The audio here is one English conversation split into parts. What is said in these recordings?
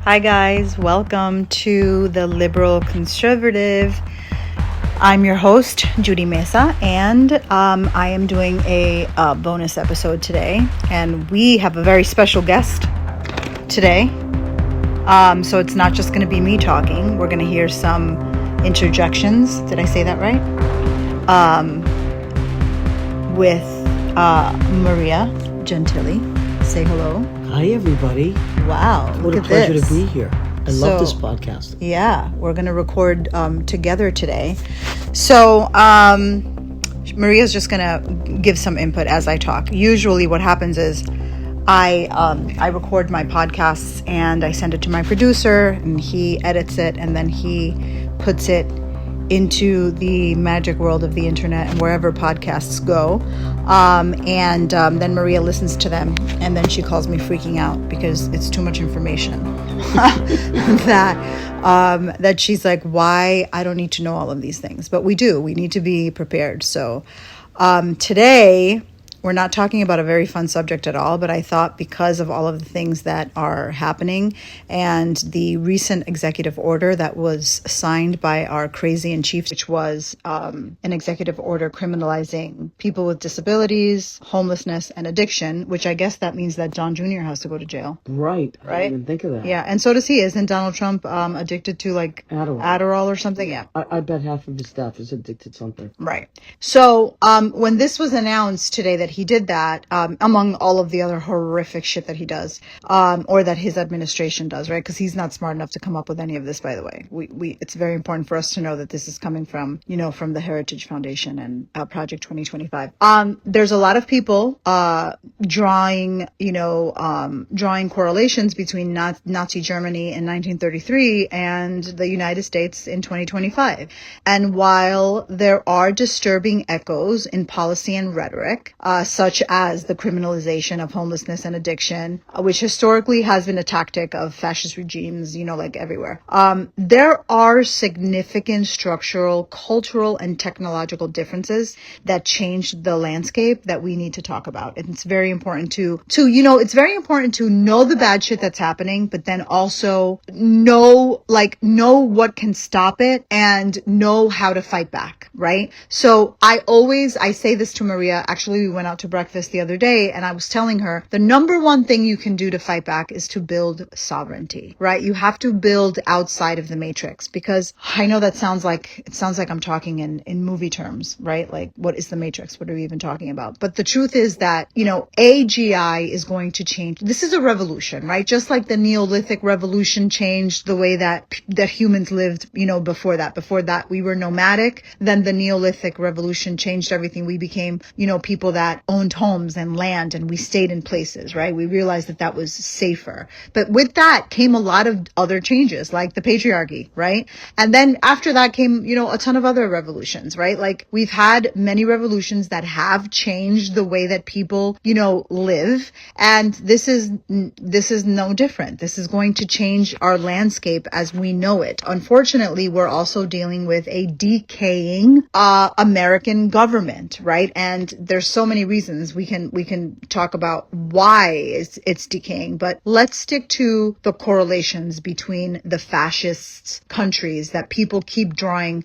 Hi guys, welcome to the Liberal Conservative. I'm your host, Judy Mesa, and I am doing a bonus episode today, and we have a very special guest today. So it's not just going to be me talking. We're going to hear some interjections. Did I say that right? With Maria Gentile. Say hello. Hi, everybody. Wow, what a pleasure to be here. I love this podcast. Yeah, we're going to record together today. So Maria's just going to give some input as I talk. Usually what happens is I record my podcasts and I send it to my producer and he edits it and then he puts it into the magic world of the internet and wherever podcasts go. And then Maria listens to them and then she calls me freaking out because it's too much information that she's like, why? I don't need to know all of these things, but we need to be prepared. So today we're not talking about a very fun subject at all, but I thought because of all of the things that are happening and the recent executive order that was signed by our crazy in chief, which was an executive order criminalizing people with disabilities, homelessness, and addiction, which I guess that means that John Jr. has to go to jail. Right. I didn't even think of that. Yeah, and so does he. Isn't Donald Trump addicted to like Adderall or something? Yeah. I bet half of his staff is addicted to something. Right. So when this was announced today that he did that, among all of the other horrific shit that he does, or that his administration does, right? Because he's not smart enough to come up with any of this, by the way. It's very important for us to know that this is coming from the Heritage Foundation and Project 2025. There's a lot of people drawing correlations between Nazi Germany in 1933 and the United States in 2025. And while there are disturbing echoes in policy and rhetoric, such as the criminalization of homelessness and addiction, which historically has been a tactic of fascist regimes, like everywhere. There are significant structural, cultural, and technological differences that change the landscape that we need to talk about. And it's very important to know the bad shit that's happening, but then also know what can stop it and know how to fight back, right? So I say this to Maria. Actually, we went out to breakfast the other day and I was telling her the number one thing you can do to fight back is to build sovereignty, right? You have to build outside of the matrix, because I know that sounds like I'm talking in movie terms, right? Like, what is the matrix? What are we even talking about? But the truth is that, AGI is going to change. This is a revolution, right? Just like the Neolithic revolution changed the way that humans lived, before that. Before that, we were nomadic. Then the Neolithic revolution changed everything. We became, people that owned homes and land, and we stayed in places, right? We realized that was safer. But with that came a lot of other changes, like the patriarchy, right? And then after that came, a ton of other revolutions, right? Like, we've had many revolutions that have changed the way that people, live. And this is no different. This is going to change our landscape as we know it. Unfortunately, we're also dealing with a decaying American government, right? And there's so many reasons we can talk about why it's decaying, but let's stick to the correlations between the fascist countries that people keep drawing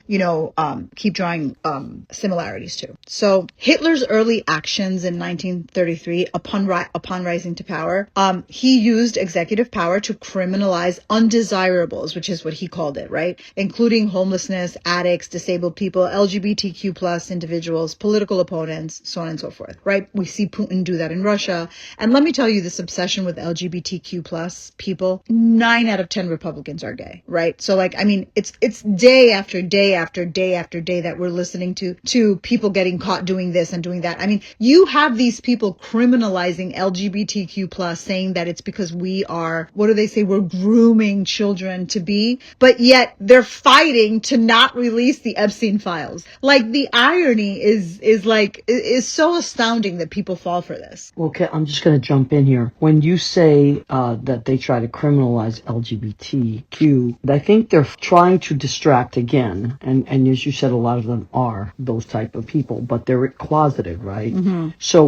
similarities to. So Hitler's early actions in 1933, upon rising to power, he used executive power to criminalize undesirables, which is what he called it, right? Including homelessness, addicts, disabled people, LGBTQ plus individuals, political opponents, so on and so forth, right? We see Putin do that in Russia. And let me tell you, this obsession with LGBTQ plus people, 9 out of 10 Republicans are gay, right? So it's day after day after day after day that we're listening to people getting caught doing this and doing that. You have these people criminalizing LGBTQ plus, saying that it's because we are, what do they say? We're grooming children to be, but yet they're fighting to not release the Epstein files. Like, the irony is so astonishing confounding that people fall for this. Okay, I'm just going to jump in here. When you say that they try to criminalize LGBTQ, I think they're trying to distract again, and as you said, a lot of them are those type of people, but they're closeted, right? Mm-hmm. So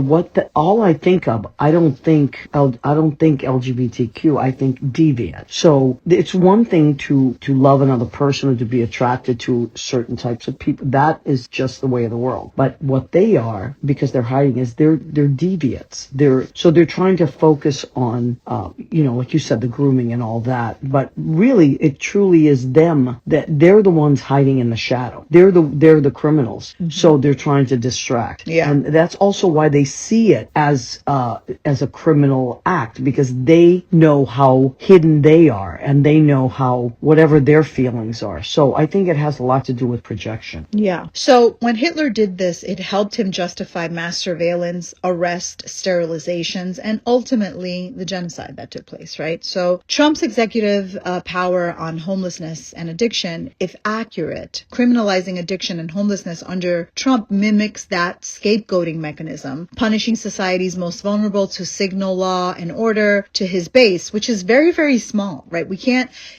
all I think of, I don't think LGBTQ, I think deviant. So it's one thing to love another person or to be attracted to certain types of people. That is just the way of the world. But what they are, because they're hiding, is they're deviants. They're trying to focus on, like you said, the grooming and all that. But really, it truly is them, that they're the ones hiding in the shadow. They're the criminals. Mm-hmm. So they're trying to distract. Yeah. And that's also why they see it as a criminal act, because they know how hidden they are, and they know how whatever their feelings are. So I think it has a lot to do with projection. Yeah. So when Hitler did this, it helped him justify mass surveillance, arrest, sterilizations, and ultimately the genocide that took place, right? So Trump's executive power on homelessness and addiction, if accurate, criminalizing addiction and homelessness under Trump mimics that scapegoating mechanism, punishing society's most vulnerable to signal law and order to his base, which is very, very small, right?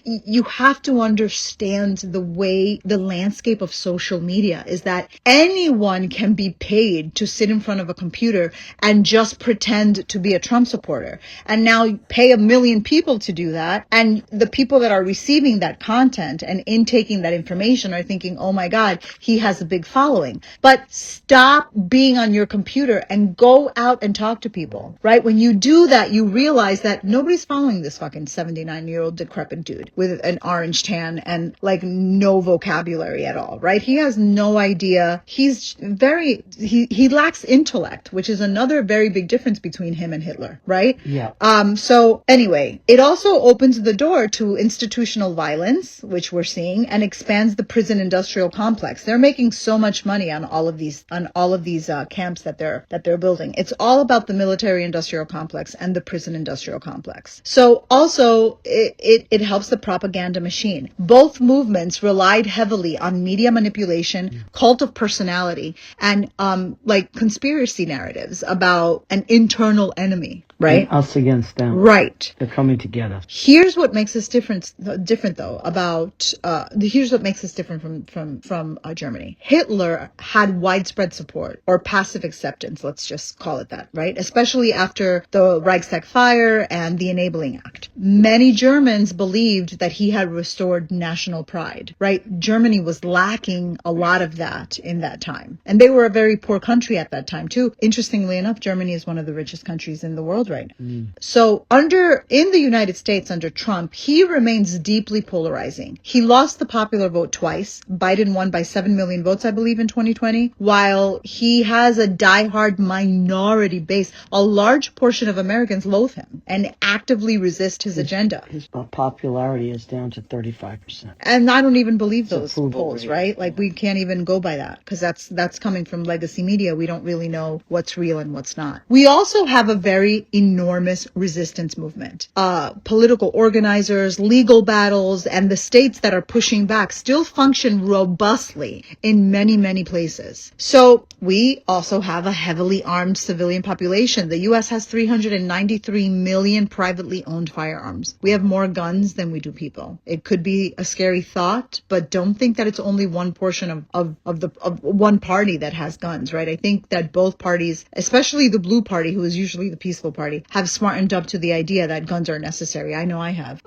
You have to understand the landscape of social media is that anyone can be paid to sit in front of a computer and just pretend to be a Trump supporter. And now pay 1 million people to do that. And the people that are receiving that content and intaking that information are thinking, oh my God, he has a big following. But stop being on your computer and go out and talk to people, right? When you do that, you realize that nobody's following this fucking 79-year-old decrepit dude with an orange tan and like no vocabulary at all, right? He has no idea. He lacks intellect, which is another very big difference between him and Hitler, right? Yeah. So anyway, it also opens the door to institutional violence, which we're seeing, and expands the prison industrial complex. They're making so much money on all of these camps that they're building. It's all about the military industrial complex and the prison industrial complex. So also it helps the propaganda machine. Both movements relied heavily on media manipulation, cult of personality, and like conspiracy narratives about an internal enemy. Right? And us against them. Right. They're coming together. Here's what makes us different though here's what makes us different from Germany. Hitler had widespread support, or passive acceptance, let's just call it that, right? Especially after the Reichstag fire and the Enabling Act. Many Germans believed that he had restored national pride, right? Germany was lacking a lot of that in that time. And they were a very poor country at that time too. Interestingly enough, Germany is one of the richest countries in the world right now. So in the United States under Trump, he remains deeply polarizing. He lost the popular vote twice. Biden won by 7 million votes, I believe, in 2020, while he has a diehard minority base. A large portion of Americans loathe him and actively resist his agenda. His popularity is down to 35%. And I don't even believe those polls, right? Like we can't even go by that, because that's coming from legacy media. We don't really know what's real and what's not. We also have a very enormous resistance movement. Political organizers, legal battles, and the states that are pushing back still function robustly in many, many places. So we also have a heavily armed civilian population. The U.S. has 393 million privately owned firearms. We have more guns than we do people. It could be a scary thought, but don't think that it's only one portion of one party that has guns, right? I think that both parties, especially the blue party, who is usually the peaceful party, have smartened up to the idea that guns are necessary. I know I have.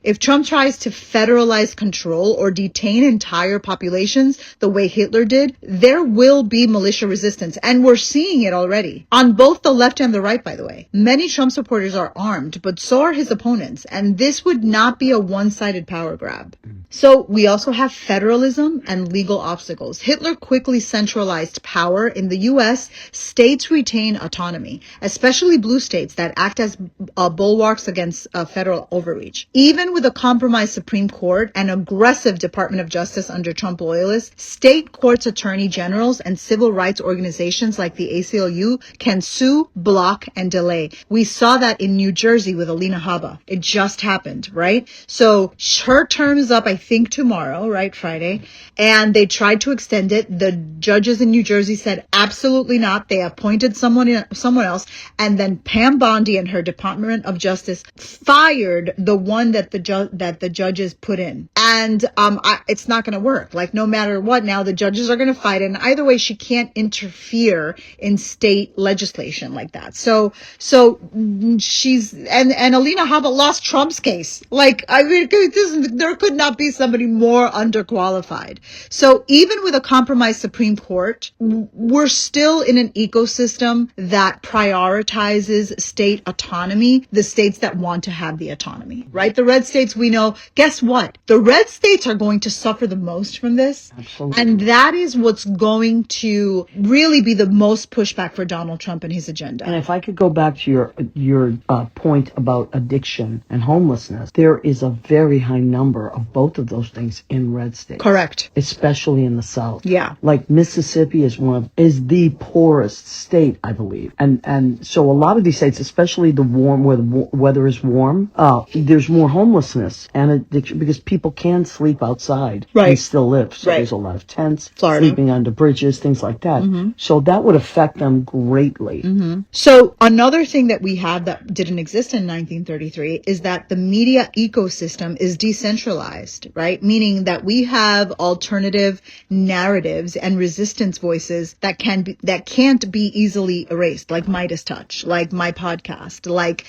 If Trump tries to federalize control or detain entire populations the way Hitler did, there will be militia resistance. And we're seeing it already on both the left and the right, by the way. Many Trump supporters are armed, but so are his opponents. And this would not be a one-sided power grab. So we also have federalism and legal obstacles. Hitler quickly centralized power. In the U.S., states retain autonomy, especially blue states that act as bulwarks against federal overreach. Even with a compromised Supreme Court and aggressive Department of Justice under Trump loyalists, state courts, attorney generals, and civil rights organizations like the ACLU can sue, block, and delay. We saw that in New Jersey with Alina Habba. It just happened, right? So her term is up, I think tomorrow, right, Friday, and they tried to extend it. The judges in New Jersey said absolutely not. They appointed someone else, and then Pam Bondi and her Department of Justice fired the one that the judges put in, and it's not going to work. Like, no matter what, now the judges are going to fight, and either way, she can't interfere in state legislation like that. So she's and Alina Habba lost Trump's case. Like, I mean, there could not be somebody more underqualified. So even with a compromised Supreme Court, we're still in an ecosystem that prioritizes state autonomy, the states that want to have the autonomy, right? The red states, we know, guess what? The red states are going to suffer the most from this. Absolutely. And that is what's going to really be the most pushback for Donald Trump and his agenda. And if I could go back to your point about addiction and homelessness, there is a very high number of both of those things in red states. Correct. Especially in the South. Yeah. Like Mississippi is the poorest state, I believe. And so a lot of these states, especially the warm, where the weather is warm, there's more homelessness and addiction because people can sleep outside and still live. So there's a lot of tents, Florida, sleeping under bridges, things like that. So that would affect them greatly. So another thing that we have that didn't exist in 1933 is that the media ecosystem is decentralized, right? Meaning that we have alternative narratives and resistance voices that can't be easily erased, like Midas Touch, like my podcast, like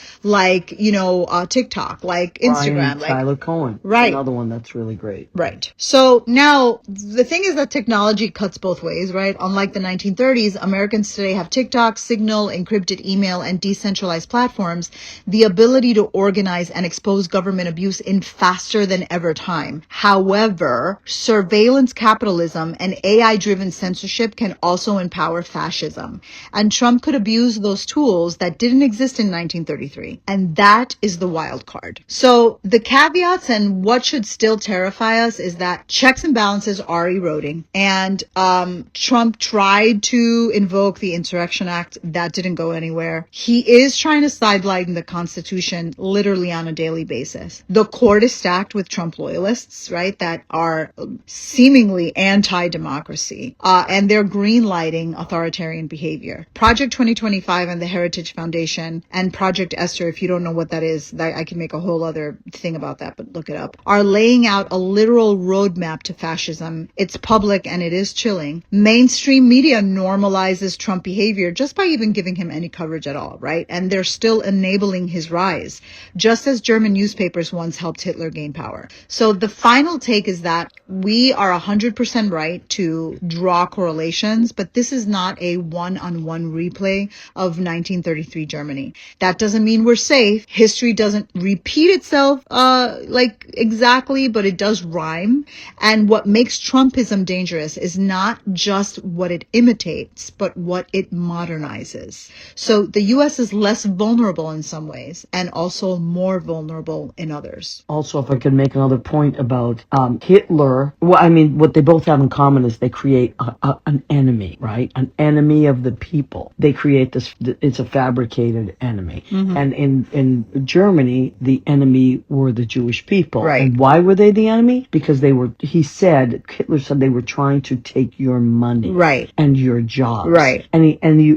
TikTok, like Instagram, like Tyler Cohen, right? Another one that's really great, right? So now the thing is that technology cuts both ways, right? Unlike the 1930s, Americans today have TikTok, Signal, encrypted email, and decentralized platforms, the ability to organize and expose government abuse in faster than ever time. However, surveillance capitalism and AI-driven censorship can also empower fascism. And Trump could abuse those tools that didn't exist in 1933. And that is the wild card. So the caveats and what should still terrify us is that checks and balances are eroding. And Trump tried to invoke the Insurrection Act. That didn't go anywhere. He is trying to sideline the Constitution literally on a daily basis. The court is stacked with Trump loyalists, right, that are seemingly anti-democracy, and they're green-lighting authoritarian behavior. Project 2025 and the Heritage Foundation and Project Esther, if you don't know what that is, I can make a whole other thing about that, but look it up, are laying out a literal roadmap to fascism. It's public and it is chilling. Mainstream media normalizes Trump behavior just by even giving him any coverage at all, right? And they're still enabling his rise, just as German newspapers once helped Hitler gain power. So the final take is that we are 100% right to draw correlations, but this is not a one-on-one replay of 1933 Germany. That doesn't mean we're safe. History doesn't repeat itself like exactly, but it does rhyme. And what makes Trumpism dangerous is not just what it imitates, but what it modernizes. So the U.S. is less vulnerable in some ways and also more vulnerable in others. Also, if I could make another point about Hitler, well, I mean, what they both have in common is they create an enemy, right? An enemy of the people. They create this, it's a fabricated enemy. And in Germany, the enemy were the Jewish people. Right. And why were they the enemy? Because Hitler said they were trying to take your money. Right. And your jobs. Right.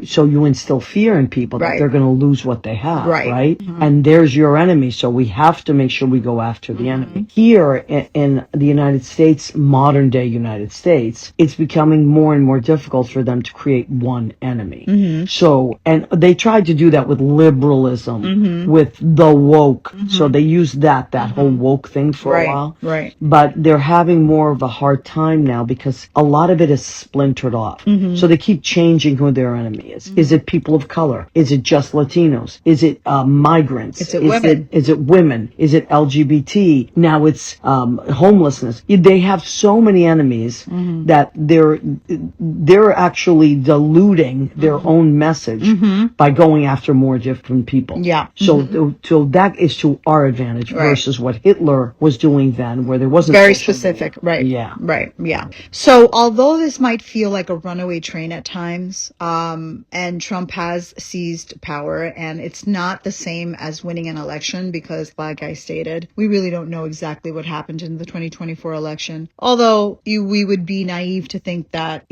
So you instill fear in people that they're going to lose what they have. Right. And there's your enemy. So we have to make sure we go after the enemy. Here in the United States, modern day United States, it's becoming more and more difficult for them to create one enemy. So, and they tried to do that with liberalism, with the woke. So they used that whole woke thing for a while. Right. But they're having more of a hard time now because a lot of it is splintered off. So they keep changing who their enemy is. Is it people of color? Is it just Latinos? Is it migrants? Is it women? Is it women? Is it LGBT? Now it's homelessness. They have so many enemies that they're actually diluting their own message by going after more different people. Yeah. So that is to our advantage versus what Hitler was doing then, where there wasn't very specific. Right. Yeah. Right. Yeah. So although this might feel like a runaway train at times, and Trump has seized power, and it's not the same as winning an election because, like I stated, we really don't know exactly what happened happened in the 2024 election. Although we would be naive to think that,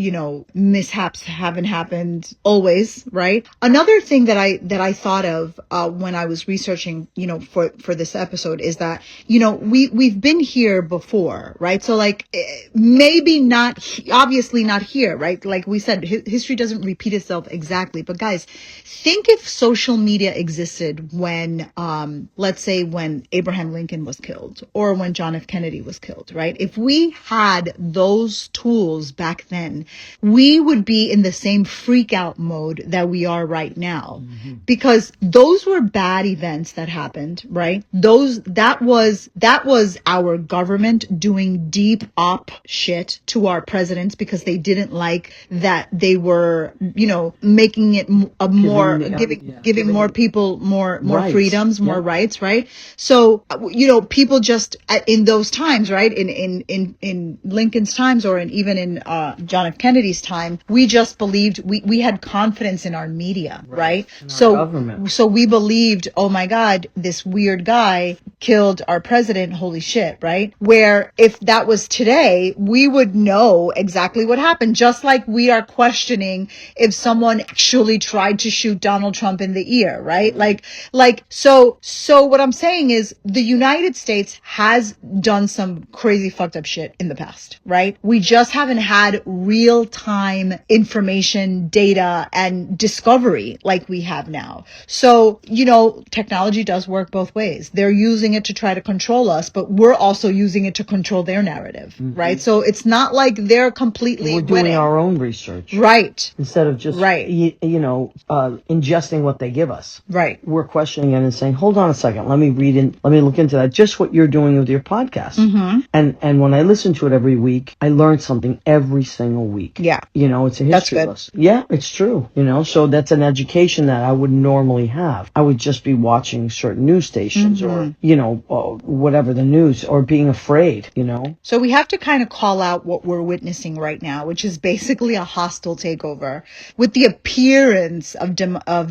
mishaps haven't happened always, right? Another thing that I thought of when I was researching, for this episode is that, we've been here before, right? So like maybe not, obviously not here, right? Like we said, history doesn't repeat itself exactly. But guys, think if social media existed when, let's say when Abraham Lincoln was killed or when John F. Kennedy was killed, right? If we had those tools back then, we would be in the same freak out mode that we are right now, because those were bad events that happened, right? That was our government doing deep op shit to our presidents because they didn't like that they were, making it a more giving more people more rights. Freedoms, more rights, right? So people just in those times, right, in Lincoln's times or even in John F. Kennedy's time, we just believed we had confidence in our media, right? So we believed, oh my God, this weird guy killed our president, holy shit, right? Where if that was today, we would know exactly what happened, just like we are questioning if someone actually tried to shoot Donald Trump in the ear, right? So what I'm saying is the United States has done some crazy fucked up shit in the past, right? We just haven't had real time information, data, and discovery like we have now. So, technology does work both ways. They're using it to try to control us, but we're also using it to control their narrative, right? So it's not like they're completely We're doing our own research. Right. Instead of just, ingesting what they give us. Right. We're questioning it and saying, hold on a second, let me look into that. Just what you're doing with your podcast. And when I listen to it every week, I learn something every single week. Yeah. It's a history lesson. Yeah, it's true. So that's an education that I wouldn't normally have. I would just be watching certain news stations or, whatever the news, or being afraid, So we have to kind of call out what we're witnessing right now, which is basically a hostile takeover with the appearance of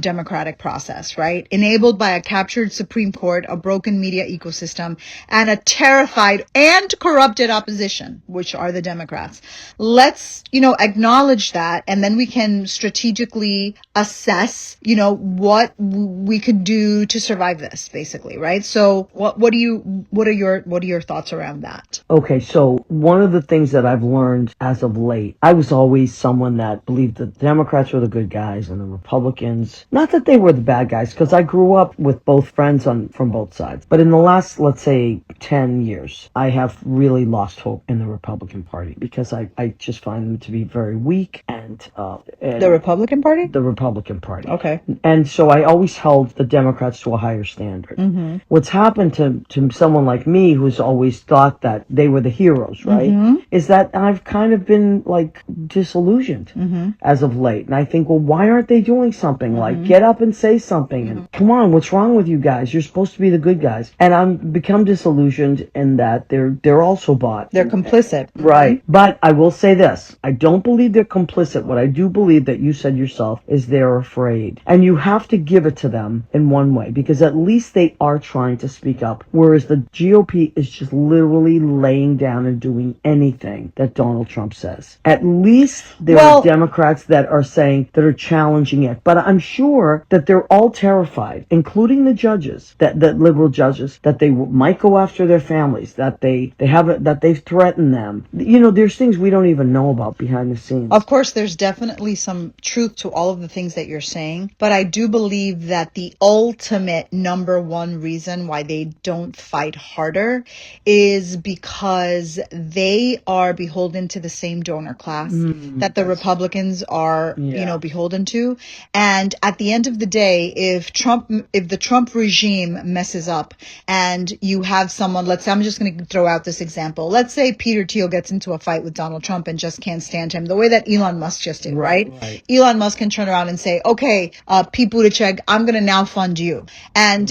democratic process, right? Enabled by a captured Supreme Court, a broken media ecosystem, and a terrified and corrupted opposition, which are the Democrats. Let's, acknowledge that, and then we can strategically assess, what we could do to survive this, basically, right? So what are your thoughts around that? Okay, so one of the things that I've learned as of late, I was always someone that believed the Democrats were the good guys and the Republicans, not that they were the bad guys, because I grew up with both friends from both sides. But in the last, let's say, 10 years, I have really lost hope in the Republican Party because I just find them to be very weak and the Republican Party? The Republican Party. Okay. And so I always held the Democrats to a higher standard. What's happened to someone like me who's always thought that they were the heroes, right? Is that I've kind of been disillusioned as of late. And I think, well, why aren't they doing something? Like, get up and say something. And come on, what's wrong with you guys? You're supposed to be the good guys. And I'm become disillusioned in that they're also bought. They're complicit. Right. But I will say this. I don't believe they're complicit. What I do believe that you said yourself is they're afraid. And you have to give it to them in one way, because at least they are trying to speak up. Whereas the GOP is just literally laying down and doing anything that Donald Trump says. At least there are Democrats that are challenging it. But I'm sure that they're all terrified, including the judges, that liberal judges, that they might go after their families, that they've threatened them. There's things we don't even know about behind the scenes. Of course, there's definitely some truth to all of the things that you're saying, but I do believe that the ultimate number one reason why they don't fight harder is because they are beholden to the same donor class that the Republicans are, beholden to. And at the end of the day, if the Trump regime messes up and you have someone, let's say, I'm just going to throw out this example. Let's say Peter Thiel gets into a fight with Donald Trump and just can't stand him, the way that Elon Musk just did, right? Elon Musk can turn around and say, okay, Pete Buttigieg, I'm going to now fund you. And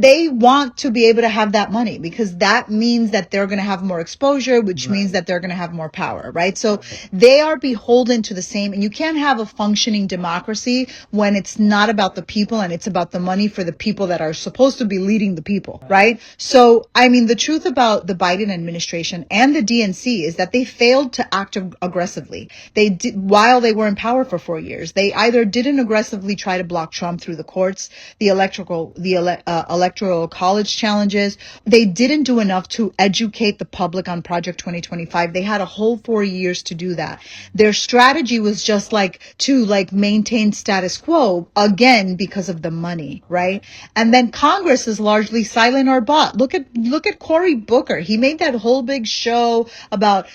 they want to be able to have that money because that means that they're going to have more exposure, which means that they're going to have more power, right? So they are beholden to the same, and you can't have a functioning democracy when it's not about the people and it's about the money for the people that are supposed to be leading the people, right? So, I mean, the truth about the Biden administration and the DNC is that they failed to act aggressively. They did, while they were in power for 4 years. They either didn't aggressively try to block Trump through the courts, the electoral college challenges. They didn't do enough to educate the public on Project 2025. They had a whole 4 years to do that. Their strategy was just to maintain status quo again because of the money, right? And then Congress is largely silent or bought. Look at Cory Booker. He made that whole big show about,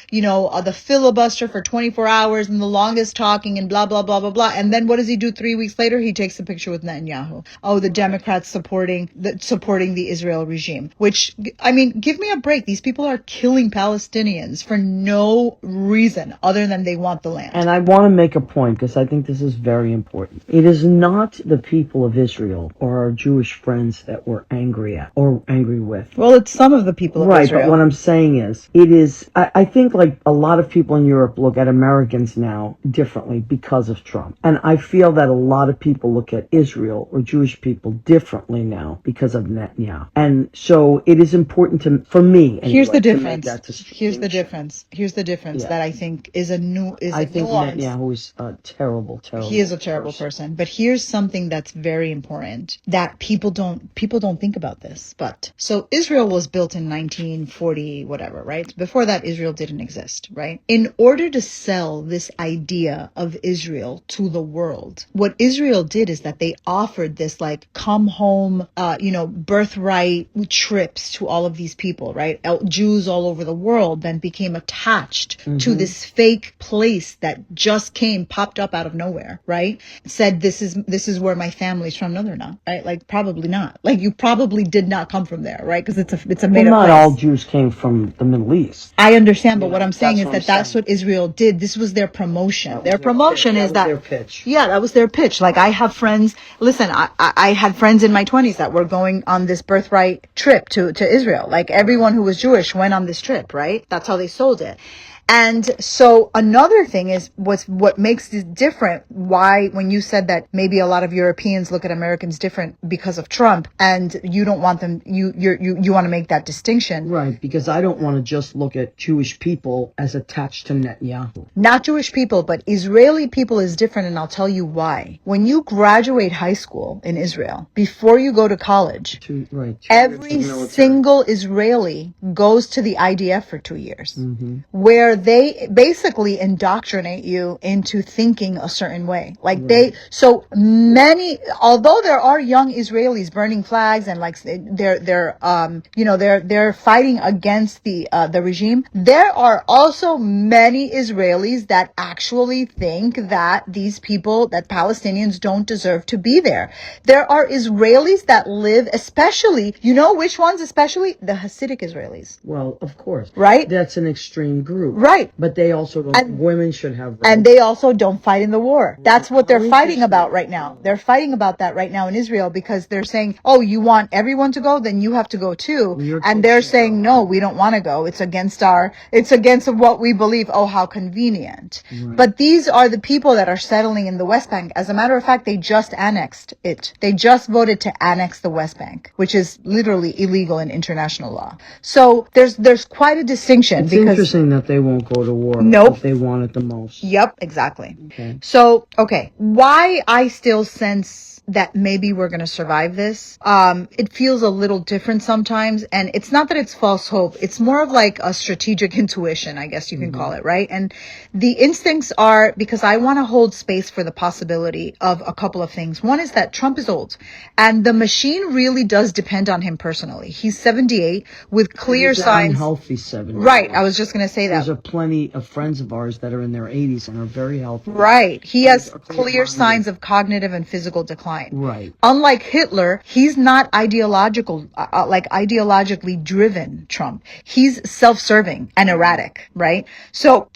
the filibuster for 24 hours and the longest talking and blah, blah, blah, blah, blah. And then what does he do 3 weeks later? He takes a picture with Netanyahu. Oh, the Democrats supporting the Israel regime, which, I mean, give me a break. These people are killing Palestinians for no reason other than they want the land. And I want to make a point because I think this is very important. It is not the people of Israel or our Jewish friends that we're angry at or angry with. Well, it's some of the people of Israel. Right, but what I'm saying is, I think like a lot of people in Europe look at Americans now differently because of Trump. And I feel that a lot of people look at Israel or Jewish people differently now because of Netanyahu. And so it is important for me. Anyway, Here's the difference. Here's the difference Yeah. that I think is I think nuance. Netanyahu is a terrible He is a terrible person. But here's something that's very important that people don't think about this. But so Israel was built in 1940, whatever, right? Before that, Israel didn't exist, right? In order to sell this idea of Israel to the world, what Israel did is that they offered this come home, birthright trips to all of these people, right? Jews all over the world then became attached to this fake place that just popped up out of nowhere, right? Said, this is where my family's from. No, they're not, right? Probably not. You probably did not come from there, right? Because it's a made up not place. all Jews came from the Middle East. I understand, but what I'm saying is that's what Israel did. This was their promotion. Their promotion is that. Their pitch. Yeah, that was their pitch. I have friends. Listen, I had friends in my 20s that were going on this birthright trip to Israel. Everyone who was Jewish went on this trip, right? That's how they sold it. And so another thing was what makes this different. Why, when you said that maybe a lot of Europeans look at Americans different because of Trump, and you don't want them, you want to make that distinction. Right, because I don't want to just look at Jewish people as attached to Netanyahu. Not Jewish people, but Israeli people is different, and I'll tell you why. When you graduate high school in Israel, before you go to college, every single Israeli goes to the IDF for 2 years, where they basically indoctrinate you into thinking a certain way. So many, although there are young Israelis burning flags and they're fighting against the regime, there are also many Israelis that actually think that these people, that Palestinians don't deserve to be there. There are Israelis that live, especially, which ones especially? The Hasidic Israelis. Well, of course. Right? That's an extreme group. Right. But they also don't, women should have rights. And they also don't fight in the war. That's what they're fighting about right now. They're fighting about that right now in Israel because they're saying, oh, you want everyone to go? Then you have to go too. And they're saying, no, we don't want to go. It's against what we believe. Oh, how convenient. Right. But these are the people that are settling in the West Bank. As a matter of fact, they just annexed it. They just voted to annex the West Bank, which is literally illegal in international law. So there's quite a distinction. It's interesting that they won't go to war. Nope. If they want it the most. Yep, exactly. Okay. So, why I still sense that maybe we're going to survive this. It feels a little different sometimes. And it's not that it's false hope. It's more of a strategic intuition, I guess you can call it, right? And the instincts are because I want to hold space for the possibility of a couple of things. One is that Trump is old and the machine really does depend on him personally. He's 78 with clear signs. Unhealthy 78. Right. I was just going to say that. There's plenty of friends of ours that are in their 80s and are very healthy. Right. He has clear signs of cognitive and physical decline. Right. Unlike Hitler, he's not ideologically driven, Trump. He's self-serving and erratic, right? So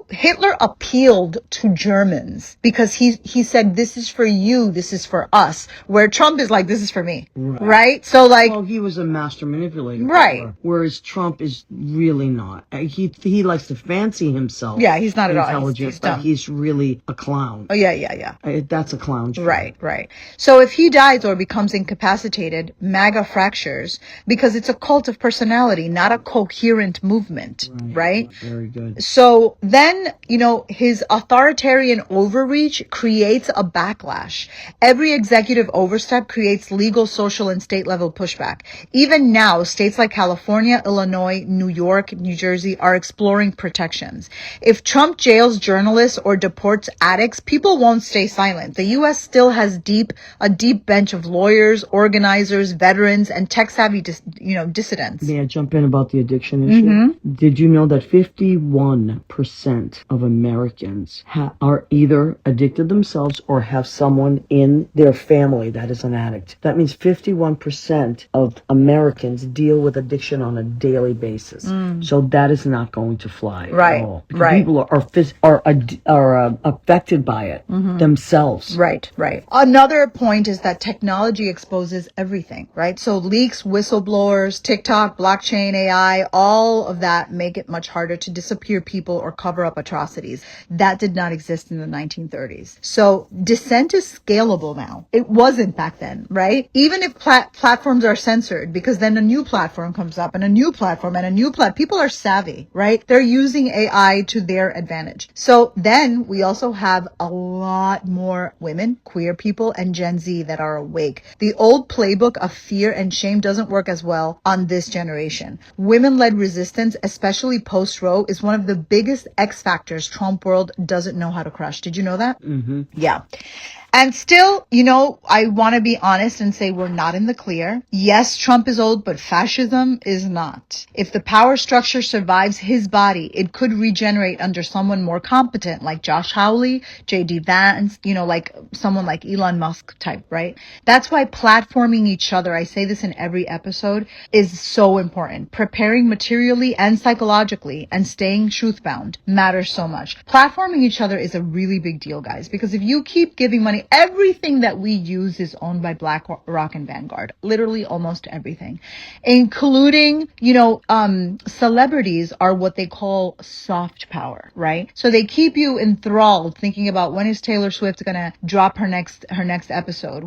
Hitler appealed to Germans because he said, this is for you, this is for us, where Trump is this is for me, right? So well, he was a master manipulator. Right. Whereas Trump is really not. He likes to fancy himself. Yeah, he's not at all intelligent, he's dumb. But he's really a clown. Oh, yeah. That's a clown show. Right. So if he dies or becomes incapacitated, MAGA fractures because it's a cult of personality, not a coherent movement, right? Very good. So then, his authoritarian overreach creates a backlash. Every executive overstep creates legal, social, and state level pushback. Even now, states like California, Illinois, New York, New Jersey are exploring protections. If Trump jails journalists or deports addicts, people won't stay silent. The U.S. still has a deep bench of lawyers, organizers, veterans, and tech-savvy, dissidents. May I jump in about the addiction issue? Did you know that 51% of Americans are either addicted themselves or have someone in their family that is an addict? That means 51% of Americans deal with addiction on a daily basis. So that is not going to fly at all. Because people are affected by it themselves. Right. Another point is that technology exposes everything, right? So leaks, whistleblowers, TikTok, blockchain, AI, all of that make it much harder to disappear people or cover up atrocities. That did not exist in the 1930s. So dissent is scalable now. It wasn't back then, right? Even if platforms are censored, because then a new platform comes up and a new platform and a new people are savvy, right? They're using AI to their advantage. So then we also have a lot more women, queer people, and Gen Z that are awake. The old playbook of fear and shame doesn't work as well on this generation. Women-led resistance, especially post-Roe, is one of the biggest X factors Trump world doesn't know how to crush. Did you know that? Yeah. And still, I want to be honest and say we're not in the clear. Yes, Trump is old, but fascism is not. If the power structure survives his body, it could regenerate under someone more competent, like Josh Hawley, J.D. Vance, like someone like Elon Musk type, right? That's why platforming each other, I say this in every episode, is so important. Preparing materially and psychologically and staying truth-bound matters so much. Platforming each other is a really big deal, guys, because if you keep giving money, everything that we use is owned by BlackRock and Vanguard. Literally almost everything, including, celebrities are what they call soft power, right? So they keep you enthralled thinking about when is Taylor Swift going to drop her next episode,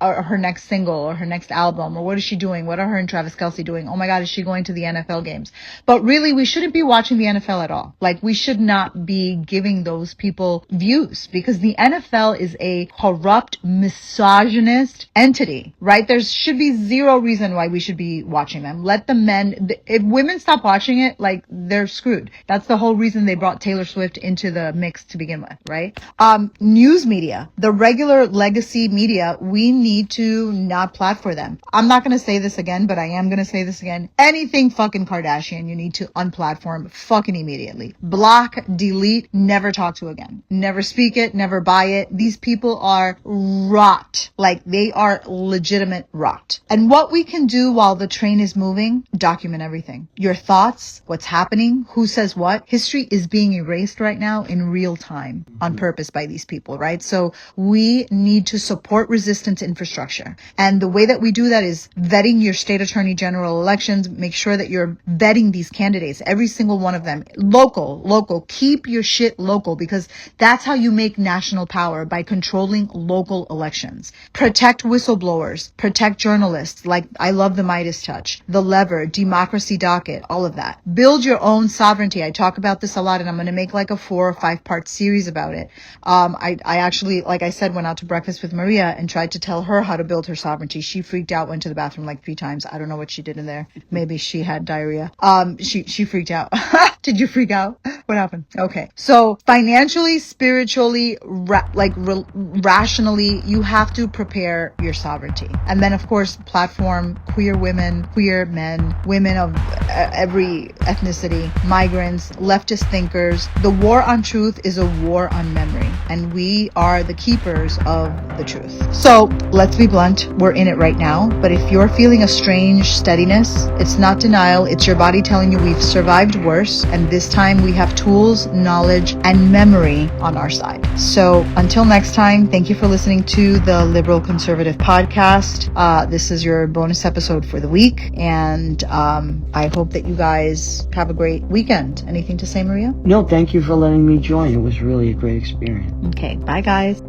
or her next single or her next album, or what is she doing? What are her and Travis Kelce doing? Oh my God, is she going to the NFL games? But really, we shouldn't be watching the NFL at all. Like, we should not be giving those people views because the NFL is a corrupt, misogynist entity, right? There should be zero reason why we should be watching them. Let the men, if women stop watching it, like, they're screwed. That's the whole reason they brought Taylor Swift into the mix to begin with, right? News media, the regular legacy media, we need to not platform them. I'm not going to say this again, but I am going to say this again. Anything fucking Kardashian, you need to unplatform fucking immediately. Block, delete, never talk to again. Never speak it, never buy it. These people are rot. Like, they are legitimate rot. And what we can do while the train is moving, document everything. Your thoughts, what's happening, who says what. History is being erased right now in real time on purpose by these people, right? So we need to support resistance infrastructure. And the way that we do that is vetting your state attorney general elections. Make sure that you're vetting these candidates, every single one of them. Local. Keep your shit local, because that's how you make national power, by controlling local elections. Protect whistleblowers, protect journalists. Like, I love the Midas touch, the lever, democracy docket, all of that. Build your own sovereignty. I talk about this a lot, and I'm going to make like a 4 or 5 part series about it. I actually, like I said, went out to breakfast with Maria and tried to tell her how to build her sovereignty. She freaked out, went to the bathroom like 3 times. I don't know what she did in there. Maybe she had diarrhea. She freaked out. Did you freak out? What happened? Okay. So financially, spiritually, rationally, you have to prepare your sovereignty. And then, of course, platform queer women, queer men, women of every ethnicity, migrants, leftist thinkers. The war on truth is a war on memory, and we are the keepers of the truth. So let's be blunt. We're in it right now. But if you're feeling a strange steadiness, it's not denial. It's your body telling you we've survived worse. And this time we have tools, knowledge, and memory on our side. So until next time, thank you for listening to the Liberal Conservative Podcast. This is your bonus episode for the week. And I hope that you guys have a great weekend. Anything to say, Maria? No, thank you for letting me join. It was really a great experience. Okay, bye guys.